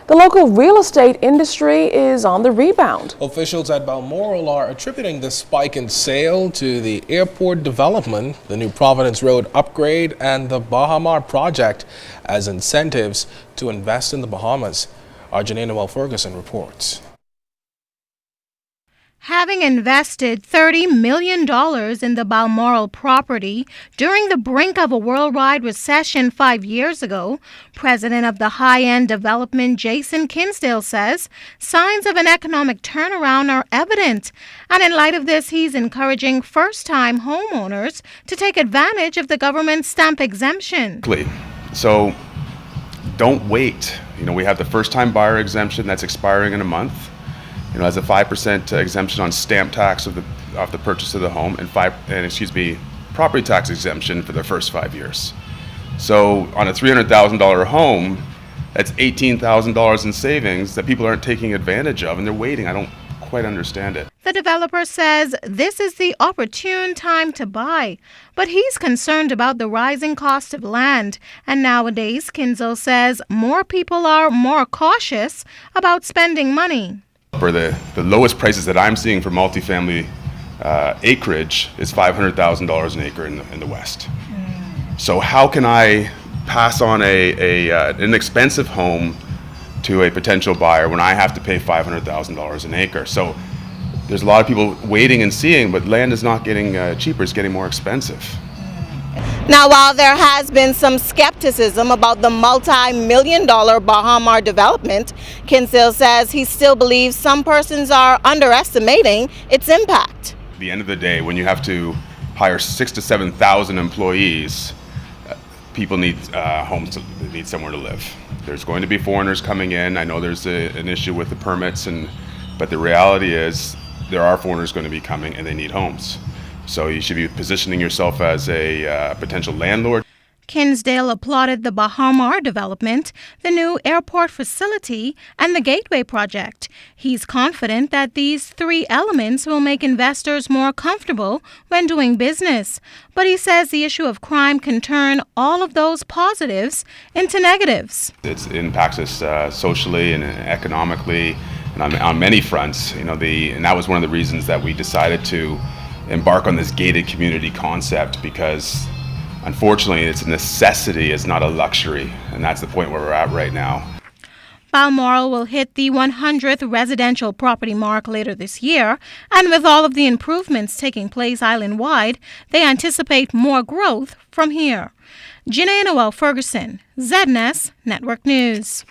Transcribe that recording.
The local real estate industry is on the rebound. Officials at Balmoral are attributing the spike in sale to the airport development, the new Providence Road upgrade, and the Baha project as incentives to invest in the Bahamas. Our Noel-Ferguson reports. Having invested $30 million in the Balmoral property during the brink of a worldwide recession 5 years ago, president of the high-end development Jason Kinsdale says signs of an economic turnaround are evident. And in light of this, he's encouraging first-time homeowners to take advantage of the government stamp exemption. So don't wait. We have the first-time buyer exemption that's expiring in a month. As a 5% exemption on stamp tax of the purchase of the home, and property tax exemption for the first 5 years. So on a $300,000 home, that's $18,000 in savings that people aren't taking advantage of, and they're waiting. I don't quite understand it. The developer says this is the opportune time to buy, but he's concerned about the rising cost of land. And nowadays, Kinsdale says more people are more cautious about spending money. For the lowest prices that I'm seeing for multifamily acreage is $500,000 an acre in the West. So how can I pass on an expensive home to a potential buyer when I have to pay $500,000 an acre? So there's a lot of people waiting and seeing, but land is not getting cheaper, it's getting more expensive. Now, while there has been some skepticism about the multi-million-dollar Baha development, Kinsdale says he still believes some persons are underestimating its impact. At the end of the day, when you have to hire 6,000 to 7,000 employees, people need homes, need somewhere to live. There's going to be foreigners coming in. I know there's an issue with the permits, but the reality is there are foreigners going to be coming and they need homes. So you should be positioning yourself as a potential landlord. Kinsdale applauded the Baha development, the new airport facility, and the Gateway project. He's confident that these three elements will make investors more comfortable when doing business. But he says the issue of crime can turn all of those positives into negatives. It impacts us socially and economically and on many fronts. And that was one of the reasons that we decided to embark on this gated community concept, because unfortunately it's a necessity, it's not a luxury, and that's the point where we're at right now. Balmoral will hit the 100th residential property mark later this year, and with all of the improvements taking place island-wide, they anticipate more growth from here. Noel-Ferguson, ZNS Network News.